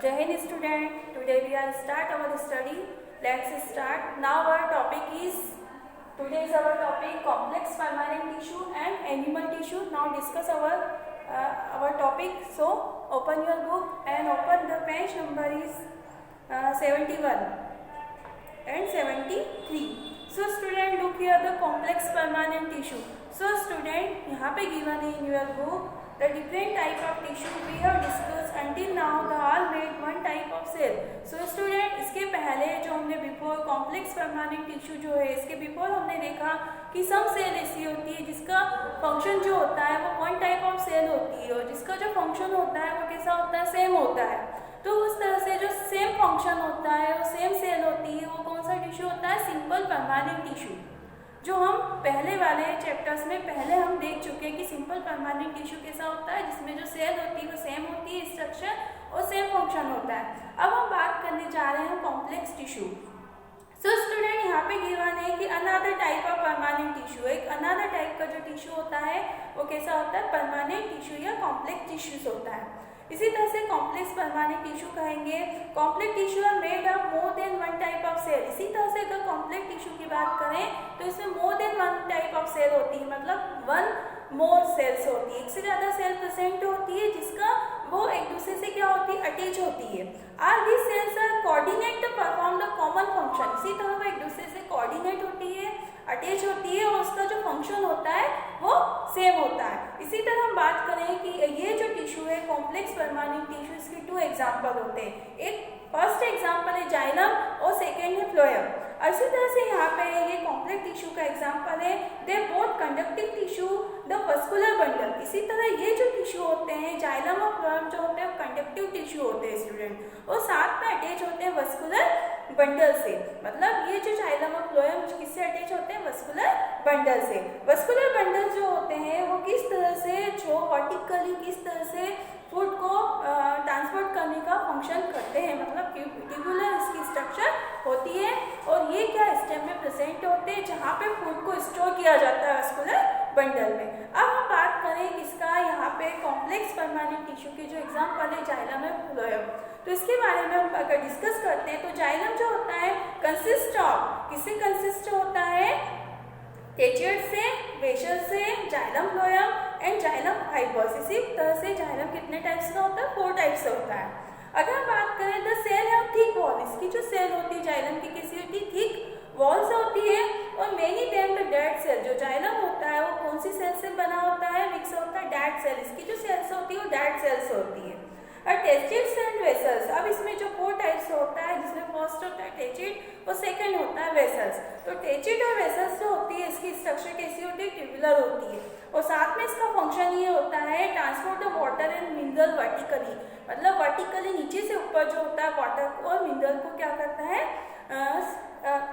Jai Hind student, today we are start our study. Let's start. Now our topic is, today is our topic complex permanent tissue and animal tissue. Now discuss our topic. So open your book and open the page number is 71 and 73. So student, look here the complex permanent tissue. So student, यहाँ पे given in your book the different type of tissue we have discussed until now. The all made one type of cell. So student, इसके पहले जो हमने before complex permanent tissue जो है, इसके before हमने देखा कि some cell ऐसी होती है जिसका function जो होता है वो one type of cell होती है और जिसका जो function होता है वो कैसा होता है, same होता है. तो उस तरह से जो सेम फंक्शन होता है वो सेम सेल होती है, वो कौन सा टिश्यू होता है, सिंपल परमानेंट टिश्यू. जो हम पहले वाले चैप्टर्स में पहले हम देख चुके हैं कि सिंपल परमानेंट टिश्यू कैसा होता है, जिसमें जो सेल होती है वो सेम होती है, स्ट्रक्चर और सेम फंक्शन होता है. अब हम बात करने जा रहे हैं कॉम्प्लेक्स टिश्यू. सो स्टूडेंट, यहाँ पे गिवन है कि another type of permanent tissue, एक अनदर टाइप का जो टिश्यू होता है वो कैसा होता है, परमानेंट टिश्यू या कॉम्प्लेक्स टिश्यूज होता है. इसी तरह से कॉम्प्लेक्स परमानेंट टिश्यू कहेंगे. Complex tissue are made of more than one type of cell. इसी तरह से अगर कॉम्प्लेक्स टिश्यू की बात करें तो इसमें more than one type of cell होती है, मतलब वन मोर सेल्स होती है, एक से ज़्यादा सेल प्रेजेंट होती है जिसका वो एक दूसरे से क्या होती है, अटैच होती है. Are this cells are coordinate to perform the common function. इसी तरह वो एक दूसरे से कोऑर्डिनेट होती है, अटैच होती है और उसका जो फंक्शन होता है वो सेम होता है. इसी तरह हम बात करें कि ये जो टिश्यू है कॉम्प्लेक्स परमानेंट टिश्यू, इसके टू एग्जाम्पल होते हैं. एक फर्स्ट एग्जाम्पल है जाइलम और सेकेंड है फ्लोएम. इसी तरह से यहाँ पे ये कॉम्प्लेक्स टिश्यू का एग्जाम्पल है they both conductive tissue the vascular bundle. इसी तरह ये जो टिश्यू होते हैं जाइलम और फ्लोएम जो होते हैं कंडक्टिव टिश्यू होते हैं स्टूडेंट, और साथ में अटैच होते हैं वस्कुलर बंडल से. मतलब ये जो जाइलम और फ्लोएम किससे अटैच होते हैं, वस्कुलर बंडल से. वस्कुलर बंडल जो होते हैं वो किस तरह से जो वर्टिकली किस तरह से फूड को ट्रांसपोर्ट करने का फंक्शन करते हैं, मतलब ट्यूबुलर इसकी स्ट्रक्चर होती है और ये क्या स्टेम में प्रेजेंट होते हैं जहाँ पे फूड को स्टोर किया जाता है वस्कुलर बंडल में. अब हम बात करें किसका, यहाँ पे कॉम्प्लेक्स परमानेंट टिश्यू के जो एग्जाम्पल है जाइलम और फ्लोएम, तो इसके बारे में हम अगर डिस्कस करते हैं तो जाइलम जो होता है कंसिस्ट ऑफ, किससे कंसिस्ट होता है, टेचियड से, वेसल से, xylem phloem and xylem fibres. इसी तरह से जाइलम कितने टाइप्स का होता है, 4 टाइप्स से होता है. अगर हम बात करें द सेल है थिक वॉल, इसकी जो सेल होती है जाइलम की कैसी होती है, थिक वॉल से होती है. और many time the dead cell, जो जाइलम होता है वो कौन सी सेल से बना होता है, मिक्स होता है डेड सेल. इसकी जो सेल्स होती है वो डेड सेल से होती है. टेचिड्स एंड वेसल्स, अब इसमें जो 4 टाइप्स होता है जिसमें फर्स्ट होता है टेचिड और सेकंड होता है वेसल्स. तो टेचिड और वेसल्स जो होती है इसकी स्ट्रक्चर कैसी होती है, ट्यूबुलर होती है और साथ में इसका फंक्शन ये होता है transport of water and mineral vertically, मतलब वर्टिकली नीचे से ऊपर जो होता है वाटर और मिनरल को क्या करता है,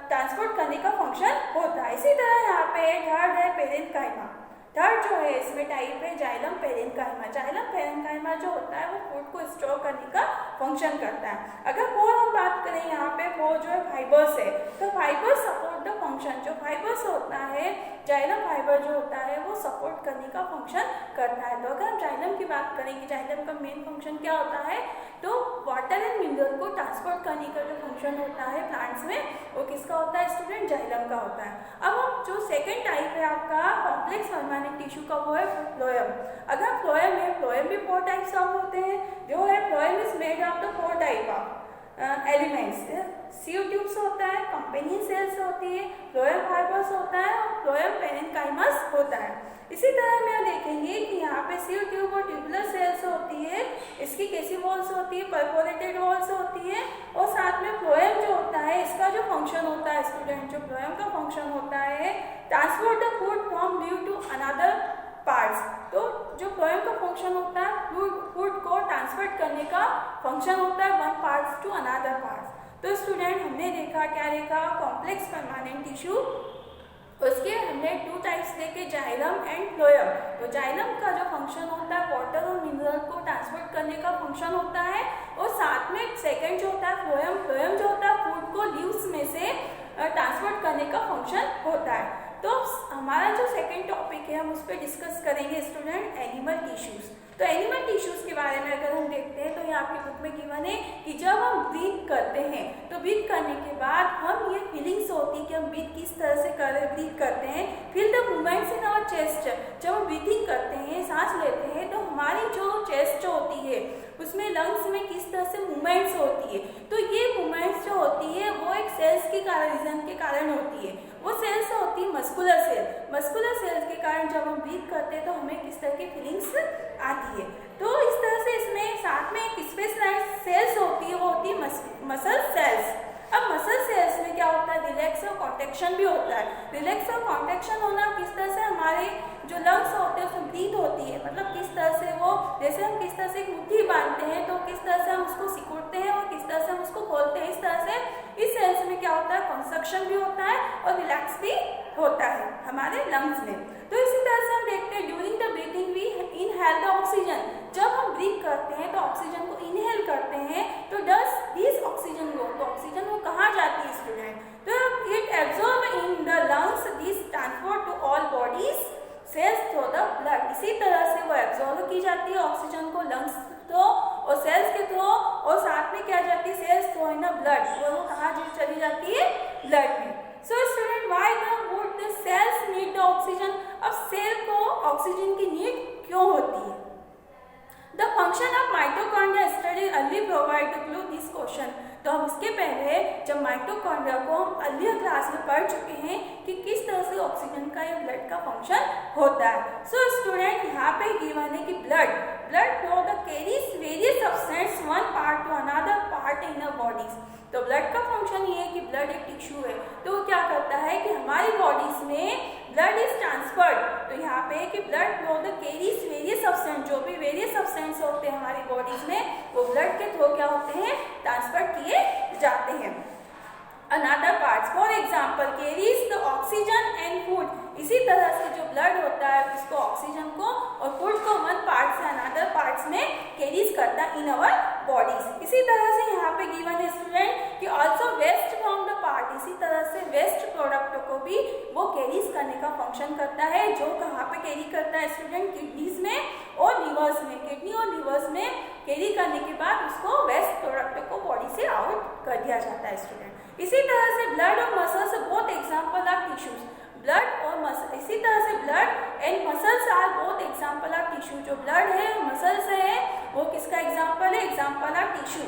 ट्रांसपोर्ट करने का फंक्शन होता है. इसी तरह यहाँ पे थर्ड है पेरेन्काइमा. थर्ड जो है इसमें टाइप है जाइलम पेरेन्काइमा. जाइलम पेरेन्काइमा जो होता है वो फूड को स्टोर करने का फंक्शन करता है. अगर फोर हम बात करें यहाँ पे, फोर जो है फाइबर्स है, तो फाइबर्स सपोर्ट द फंक्शन. जो फाइबर्स होता है जाइलम फाइबर जो होता है वो सपोर्ट करने का फंक्शन करता है. तो अगर हम जाइलम की बात करें कि जाइलम का मेन फंक्शन क्या होता है, तो वाटर एंड मिनरल को ट्रांसपोर्ट करने का जो फंक्शन होता है प्लांट्स में वो किसका होता है स्टूडेंट, जाइलम का होता है. अब हम जो सेकेंड टाइप है आपका कॉम्प्लेक्स परमानेंट टिश्यू का वो है फ्लोएम. अगर फ्लोएम है, फ्लोएम भी 4 टाइप्स ऑफ होते हैं. जो है phloem is made of the 4 type of elements. Sieve tubes होता है, कंपेनियन सेल्स होती है, फ्लोएम फाइबर्स होता है और फ्लोएम पेरेन्काइमस होता है. इसी तरह में देखेंगे कि यहाँ पे सीव ट्यूब और ट्यूबुलर सेल्स होती है, इसकी कैसी वॉल्स होती है, परफोरेटेड वॉल्स होती है. और साथ में फ्लोएम जो होता है इसका जो फंक्शन होता है स्टूडेंट, जो फ्लोएम का फंक्शन होता है transport the food from leave to another parts. तो जो फ्लोएम का फंक्शन होता है फूड को ट्रांसफर करने का फंक्शन होता है one parts to another parts. तो स्टूडेंट हमने देखा, क्या देखा, कॉम्प्लेक्स परमानेंट टिश्यू, उसके हमने 2 टाइप्स देखे जाइलम एंड फ्लोएम. तो जाइलम का जो फंक्शन होता है वाटर और मिनरल को ट्रांसपोर्ट करने का फंक्शन होता है और साथ में सेकंड जो होता है फ्लोएम, फ्लोएम जो होता है फूड को लीव्स में से ट्रांसपोर्ट करने का फंक्शन होता है. तो हमारा जो सेकेंड टॉपिक है हम उस पर डिस्कस करेंगे स्टूडेंट एनिमल टिश्यूज। तो एनिमल टिश्यूज के बारे में अगर हम देखते हैं तो ये आपकी बुक में गिवन है कि जब हम ब्रीथ करते हैं तो ब्रीथ करने के बाद हम ये फीलिंग्स होती है कि हम ब्रीथ किस तरह से ब्रीथ करते हैं। Feel the movements in our chest. जब हम ब्रीथिंग करते हैं, सांस लेते हैं, तो हमारी जो चेस्ट होती है उसमें लंग्स में किस तरह से मूवमेंट्स होती है। तो ये मूवमेंट्स जो होती है वो एक सेल्स के कारण, रीजन के कारण होती है। वो सेल्स होती है मस्कुलर सेल। मस्कुलर सेल्स के कारण जब हम ब्रीथ करते हैं तो हमें किस तरह की फीलिंग्स आती है। तो इस तरह से इसमें साथ में एक स्पेशलाइज्ड सेल्स होती है, वो होती है मसल सेल्स। अब मसल सेल्स में क्या होता है, रिलैक्स और कॉन्ट्रैक्शन भी होता है। रिलैक्स और कॉन्ट्रैक्शन होना किस तरह से हमारे जो लंग्स होते हैं उसमें ब्रीथ होती है, मतलब किस तरह से वो, जैसे हम किस तरह से एक मुट्ठी बांधते हैं तो किस तरह से हम उसको सिकुड़ते हैं और किस तरह से हम उसको खोलते हैं, इस तरह से इस सेल्स में क्या होता है, कॉन्ट्रैक्शन भी होता है और रिलैक्स भी होता है हमारे लंग्स में। तो इसी तरह से हम देखते हैं during the breathing we inhale the oxygen. जब हम ब्रीथ करते हैं तो ऑक्सीजन को इनहेल करते हैं तो डस दिस ऑक्सीजन गो, तो ऑक्सीजन वो कहाँ जाती है स्टूडेंट, तो it absorb in the lungs, this transport to all bodies cells through the blood. इसी तरह से वो एब्जॉर्ब की जाती है ऑक्सीजन को लंग्स थ्रू और सेल्स के थ्रू, और साथ में क्या जाती है, cells through in the blood, वो कहाँ चली जाती है, ब्लड में। So student why would the cells need the oxygen. अब सेल को ऑक्सीजन की नीड क्यों होती है। The function of mitochondria study early provide to clue this question. तो हम इसके पहले जब माइटोकॉन्ड्रिया को हम अर्लियर क्लास में पढ़ चुके हैं कि किस तरह से ऑक्सीजन का या ब्लड का फंक्शन होता है। सो स्टूडेंट यहाँ पे गिवन है कि blood flow the carries various substance one part two another part in our bodies. तो ब्लड का फंक्शन ये है कि ब्लड एक टिश्यू है, तो वो क्या करता है कि हमारी बॉडीज में ब्लड इज ट्रांसफर्ड। तो यहाँ पे कि blood flow the carries various substance, जो भी वेरियस सब्सटेंस होते हैं हमारी बॉडीज में वो ब्लड के थ्रू क्या होते हैं, ट्रांसफर किए जाते हैं another parts. For example carries the oxygen and food. इसी तरह से जो ब्लड होता है उसको ऑक्सीजन को और फूड को वन पार्ट से अनदर पार्ट्स में कैरीज करता है इन अवर बॉडीज। इसी तरह से यहाँ पे गिवन है स्टूडेंट कि also waste from the part. इसी तरह से वेस्ट प्रोडक्ट को भी वो कैरीज करने का फंक्शन करता है, जो कहाँ पे कैरी करता है स्टूडेंट, किडनीज में और लिवर्स में। किडनी और लिवर्स में कैरी करने के बाद उसको वेस्ट प्रोडक्ट को बॉडी से आउट कर दिया जाता है स्टूडेंट। इसी तरह से ब्लड और muscles both example are tissues. Blood और मसल, इसी तरह से blood and muscles are both example are tissue. जो ब्लड है, मसल्स है, वो किसका एग्जाम्पल है, एग्जाम्पल आर टिश्यू,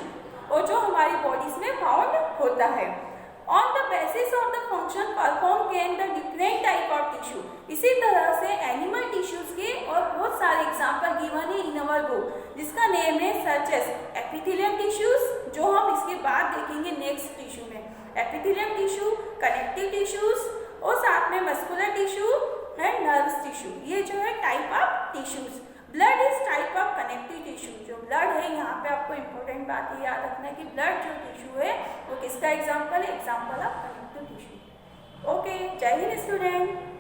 और जो हमारी बॉडीज में फाउंड होता है। On the basis of the function perform can the different type of tissue. इसी तरह से एनिमल टिश्यूज के और बहुत सारे एग्जाम्पल गिवन है इन अवर बुक, जिसका नेम है सच एज एपिथेलियम टिश्यूज, जो हम इसके बाद देखेंगे नेक्स्ट टिश्यू में। एपिथेलियम टिश्यू, कनेक्टिव टिश्यूज और साथ में muscular tissue and nerves tissue, ये जो है type of tissues. Blood is type of connective tissue. जो ब्लड है, यहाँ पे आपको इंपॉर्टेंट बात ये याद रखना है कि ब्लड जो टिश्यू है वो किसका एग्जाम्पल है, example of connective tissue. Okay, जय हिंद स्टूडेंट।